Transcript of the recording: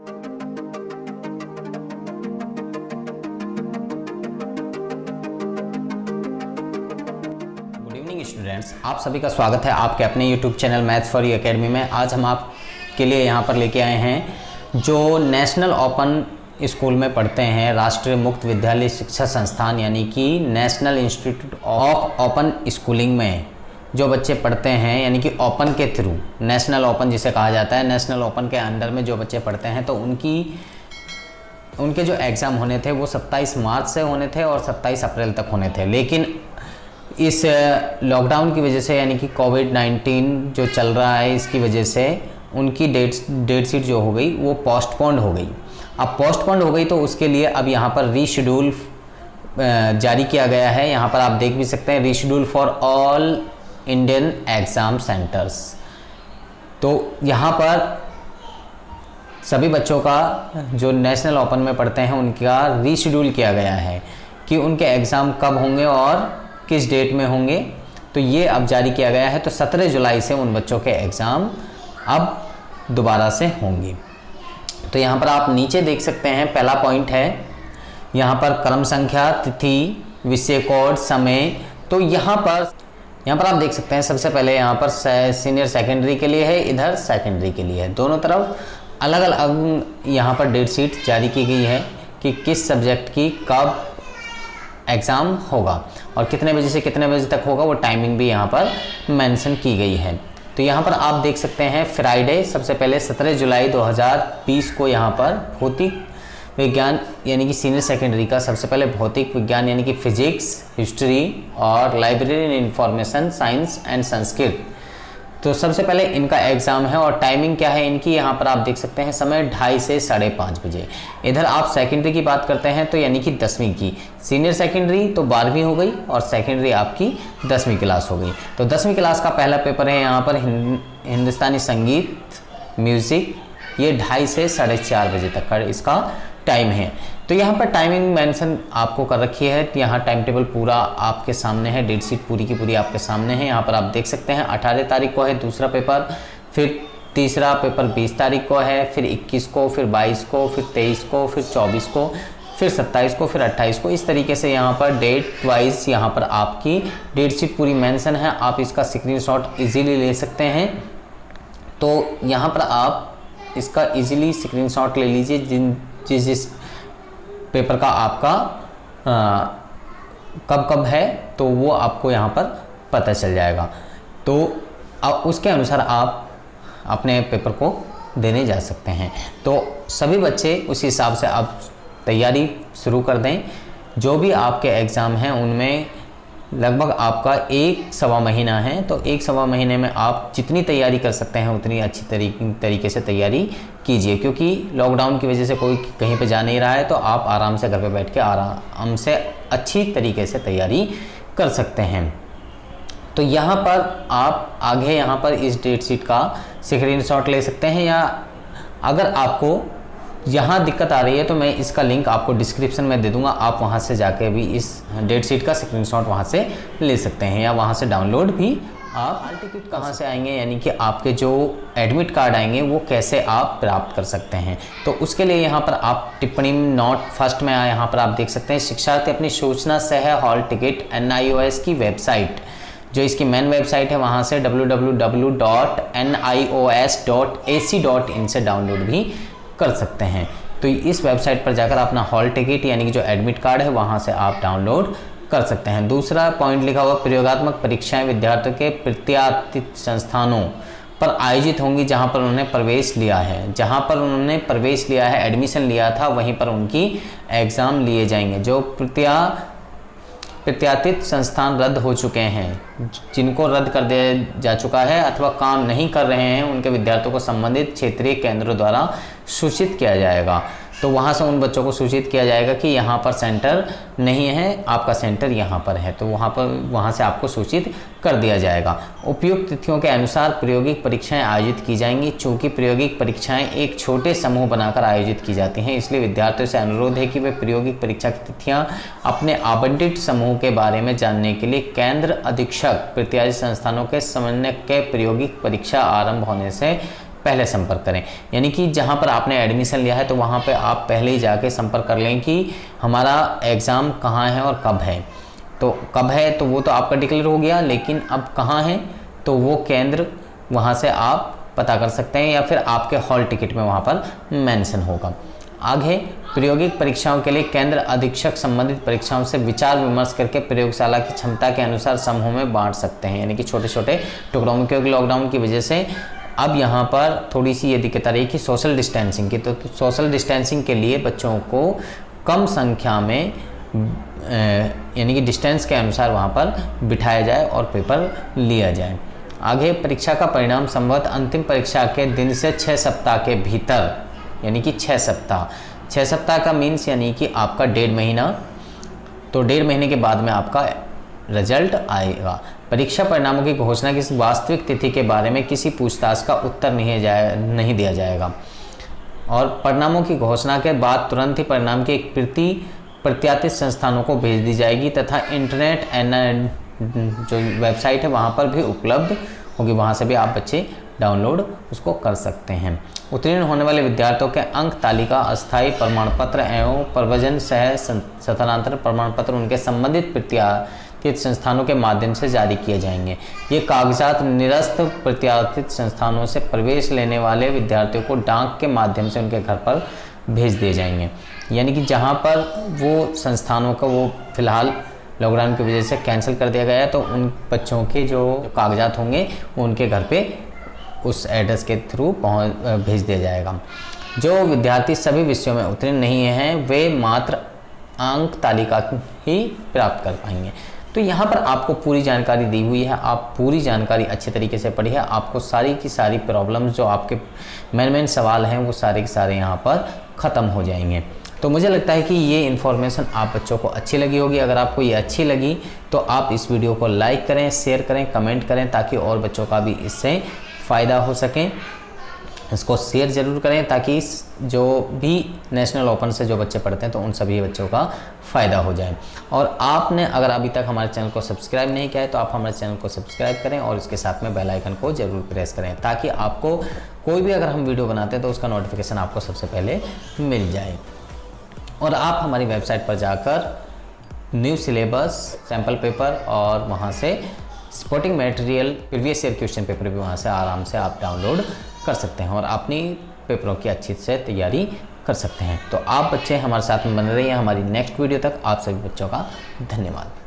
Good evening students, आप सभी का स्वागत है आपके अपने YouTube channel maths for you academy में। आज हम आपके लिए यहाँ पर लेके आए हैं जो नेशनल ओपन स्कूल में पढ़ते हैं, राष्ट्रीय मुक्त विद्यालय शिक्षा संस्थान यानी कि national institute of open schooling में जो बच्चे पढ़ते हैं, यानी कि ओपन के थ्रू, नेशनल ओपन जिसे कहा जाता है, नेशनल ओपन के अंडर में जो बच्चे पढ़ते हैं, तो उनके जो एग्ज़ाम होने थे वो 27 मार्च से होने थे और 27 अप्रैल तक होने थे। लेकिन इस लॉकडाउन की वजह से, यानी कि कोविड-19 जो चल रहा है, इसकी वजह से उनकी डेट शीट जो हो गई वो पोस्टपोन्ड हो गई। अब पोस्टपोन्ड हो गई तो उसके लिए अब यहाँ पर रीशेड्यूल जारी किया गया है। यहाँ पर आप देख भी सकते हैं, reschedule for all Indian exam centres. तो यहाँ पर सभी बच्चों का जो नेशनल ओपन में पढ़ते हैं उनका रीशेड्यूल किया गया है कि उनके एग्ज़ाम कब होंगे और किस डेट में होंगे। तो ये अब जारी किया गया है। तो 17 जुलाई से उन बच्चों के एग्ज़ाम अब दोबारा से होंगे। तो यहाँ पर आप नीचे देख सकते हैं, पहला पॉइंट है यहाँ पर क्रम संख्या, तिथि, विषय कोड, समय। तो यहाँ पर आप देख सकते हैं, सबसे पहले यहाँ पर सीनियर सेकेंडरी के लिए है, इधर सेकेंडरी के लिए है। दोनों तरफ अलग अलग यहाँ पर डेट शीट जारी की गई है कि किस सब्जेक्ट की कब एग्ज़ाम होगा और कितने बजे से कितने बजे तक होगा, वो टाइमिंग भी यहाँ पर मेंशन की गई है। तो यहाँ पर आप देख सकते हैं, फ्राइडे सबसे पहले 17 जुलाई 2020 को यहाँ पर भौतिक विज्ञान यानी कि सीनियर सेकेंडरी का सबसे पहले भौतिक विज्ञान यानी कि फिजिक्स, हिस्ट्री और library and information science and Sanskrit, तो सबसे पहले इनका एग्ज़ाम है। और टाइमिंग क्या है इनकी, यहाँ पर आप देख सकते हैं, समय 2:30 से 5:30 बजे। इधर आप सेकेंडरी की बात करते हैं तो यानी कि 10वीं की, सीनियर सेकेंडरी तो 12वीं हो गई और सेकेंडरी आपकी 10वीं क्लास हो गई। तो 10वीं क्लास का पहला पेपर है यहाँ पर हिंदुस्तानी संगीत, म्यूज़िक, ये 2:30 से 4:30 बजे तक का इसका टाइम है। तो यहाँ पर टाइमिंग मेंशन आपको कर रखी है। यहाँ टाइम टेबल पूरा आपके सामने है, डेट शीट पूरी की पूरी आपके सामने है। यहाँ पर आप देख सकते हैं 18 तारीख को है दूसरा पेपर, फिर तीसरा पेपर 20 तारीख को है, फिर 21 को, फिर 22 को, फिर 23 को, फिर 24 को, फिर 27 को, फिर 28 को। इस तरीके से यहाँ पर डेट वाइज यहाँ पर आपकी डेट शीट पूरी मेंशन है। आप इसका स्क्रीनशॉट इजीली ले सकते हैं। तो यहाँ पर आप इसका इजीली स्क्रीनशॉट ले लीजिए, जिस पेपर का आपका कब है तो वो आपको यहाँ पर पता चल जाएगा। तो उसके अनुसार आप अपने पेपर को देने जा सकते हैं। तो सभी बच्चे उस हिसाब से आप तैयारी शुरू कर दें। जो भी आपके एग्ज़ाम हैं उनमें लगभग आपका 1-1.25 महीना है, तो 1-1.25 महीने में आप जितनी तैयारी कर सकते हैं उतनी अच्छी तरीके से तैयारी कीजिए, क्योंकि लॉकडाउन की वजह से कोई कहीं पे जा नहीं रहा है। तो आप आराम से घर पे बैठ के आराम से अच्छी तरीके से तैयारी कर सकते हैं। तो यहाँ पर आप आगे यहाँ पर इस डेट शीट का स्क्रीनशॉट ले सकते हैं, या अगर आपको यहाँ दिक्कत आ रही है तो मैं इसका लिंक आपको डिस्क्रिप्शन में दे दूंगा। आप वहाँ से जाके भी इस डेट शीट का स्क्रीनशॉट वहाँ से ले सकते हैं, या वहाँ से डाउनलोड भी। आप हॉल टिकट कहाँ से आएंगे, यानी कि आपके जो एडमिट कार्ड आएंगे वो कैसे आप प्राप्त कर सकते हैं, तो उसके लिए यहाँ पर आप टिप्पणी नोट फर्स्ट में यहाँ पर आप देख सकते हैं, शिक्षार्थी अपनी सूचना सह हॉल टिकट NIOS की वेबसाइट, जो इसकी मेन वेबसाइट है, वहाँ से www.nios.ac.in से डाउनलोड भी कर सकते हैं। तो इस वेबसाइट पर जाकर अपना हॉल टिकट यानी कि जो एडमिट कार्ड है वहाँ से आप डाउनलोड कर सकते हैं। दूसरा पॉइंट लिखा हुआ, प्रयोगात्मक परीक्षाएं विद्यार्थियों के प्रत्याशित संस्थानों पर आयोजित होंगी जहां पर उन्होंने प्रवेश लिया है। जहां पर उन्होंने प्रवेश लिया है, एडमिशन लिया था, वहीं पर उनकी एग्ज़ाम लिए जाएंगे। जो प्रत्याशित संस्थान रद्द हो चुके हैं, जिनको रद्द कर दिया जा चुका है अथवा काम नहीं कर रहे हैं, उनके विद्यार्थियों को संबंधित क्षेत्रीय केंद्रों द्वारा सूचित किया जाएगा। तो वहाँ से उन बच्चों को सूचित किया जाएगा कि यहाँ पर सेंटर नहीं है, आपका सेंटर यहाँ पर है, तो वहाँ से आपको सूचित कर दिया जाएगा। उपयुक्त तिथियों के अनुसार प्रायोगिक परीक्षाएं आयोजित की जाएंगी। चूँकि प्रायोगिक परीक्षाएं एक छोटे समूह बनाकर आयोजित की जाती हैं, इसलिए विद्यार्थियों से अनुरोध है कि वे प्रायोगिक परीक्षा की तिथियाँ अपने आवंटित समूह के बारे में जानने के लिए केंद्र अधीक्षक प्रत्याशित संस्थानों के समन्वय के प्रायोगिक परीक्षा आरंभ होने से पहले संपर्क करें। यानी कि जहां पर आपने एडमिशन लिया है तो वहां पे आप पहले ही जाके संपर्क कर लें कि हमारा एग्ज़ाम कहाँ है और कब है। तो कब है तो वो तो आपका डिक्लेयर हो गया, लेकिन अब कहाँ है तो वो केंद्र वहाँ से आप पता कर सकते हैं या फिर आपके हॉल टिकट में वहाँ पर मेंशन होगा। आगे प्रायोगिक परीक्षाओं के लिए केंद्र अधीक्षक संबंधित परीक्षाओं से विचार विमर्श करके प्रयोगशाला की क्षमता के अनुसार समूहों में बांट सकते हैं, यानी कि छोटे छोटे टुकड़ों में, क्योंकि लॉकडाउन की वजह से अब यहाँ पर थोड़ी सी ये दिक्कत आ रही है कि सोशल डिस्टेंसिंग की, तो सोशल डिस्टेंसिंग के लिए बच्चों को कम संख्या में यानी कि डिस्टेंस के अनुसार वहाँ पर बिठाया जाए और पेपर लिया जाए। आगे परीक्षा का परिणाम संभवतः अंतिम परीक्षा के दिन से 6 सप्ताह के भीतर, यानी कि 6 सप्ताह का मीन्स यानी कि आपका 1.5 महीना, तो 1.5 महीने के बाद में आपका रिजल्ट आएगा। परीक्षा परिणामों की घोषणा की वास्तविक तिथि के बारे में किसी पूछताछ का उत्तर नहीं दिया जाएगा और परिणामों की घोषणा के बाद तुरंत ही परिणाम की एक प्रति प्रत्याशित संस्थानों को भेज दी जाएगी तथा इंटरनेट जो वेबसाइट है वहाँ पर भी उपलब्ध होगी, वहाँ से भी आप बच्चे डाउनलोड उसको कर सकते हैं। उत्तीर्ण होने वाले विद्यार्थियों के अंक तालिका, अस्थायी प्रमाण पत्र एवं प्रवचन सह स्थानांतरण प्रमाण पत्र उनके संबंधित प्रत्याशित संस्थानों के माध्यम से जारी किए जाएंगे। ये कागजात निरस्त प्रत्याशित संस्थानों से प्रवेश लेने वाले विद्यार्थियों को डाक के माध्यम से उनके घर पर भेज दिए जाएंगे। यानी कि जहाँ पर वो संस्थानों का वो फिलहाल लॉकडाउन की वजह से कैंसिल कर दिया गया है, तो उन बच्चों के जो कागजात होंगे वो उनके घर पे उस एड्रेस के थ्रू भेज दिया जाएगा। जो विद्यार्थी सभी विषयों में उत्तीर्ण नहीं हैं वे मात्र अंक तालिका ही प्राप्त कर पाएंगे। तो यहाँ पर आपको पूरी जानकारी दी हुई है, आप पूरी जानकारी अच्छे तरीके से पढ़िए, आपको सारी की सारी प्रॉब्लम्स जो आपके मेन सवाल हैं वो सारे के सारे यहाँ पर ख़त्म हो जाएंगे। तो मुझे लगता है कि ये इन्फॉर्मेशन आप बच्चों को अच्छी लगी होगी। अगर आपको ये अच्छी लगी तो आप इस वीडियो को लाइक करें, शेयर करें, कमेंट करें ताकि और बच्चों का भी इससे फ़ायदा हो सके। इसको शेयर ज़रूर करें ताकि जो भी नेशनल ओपन से जो बच्चे पढ़ते हैं तो उन सभी बच्चों का फ़ायदा हो जाए। और आपने अगर अभी तक हमारे चैनल को सब्सक्राइब नहीं किया है तो आप हमारे चैनल को सब्सक्राइब करें और इसके साथ में बेल आइकन को ज़रूर प्रेस करें ताकि आपको कोई भी अगर हम वीडियो बनाते हैं तो उसका नोटिफिकेशन आपको सबसे पहले मिल जाए। और आप हमारी वेबसाइट पर जाकर न्यू सिलेबस, सैम्पल पेपर और वहाँ से supporting material, previous year question paper भी वहाँ से आराम से आप डाउनलोड कर सकते हैं और अपनी पेपरों की अच्छी से तैयारी कर सकते हैं। तो आप बच्चे हमारे साथ में बने रहिए हमारी नेक्स्ट वीडियो तक। आप सभी बच्चों का धन्यवाद।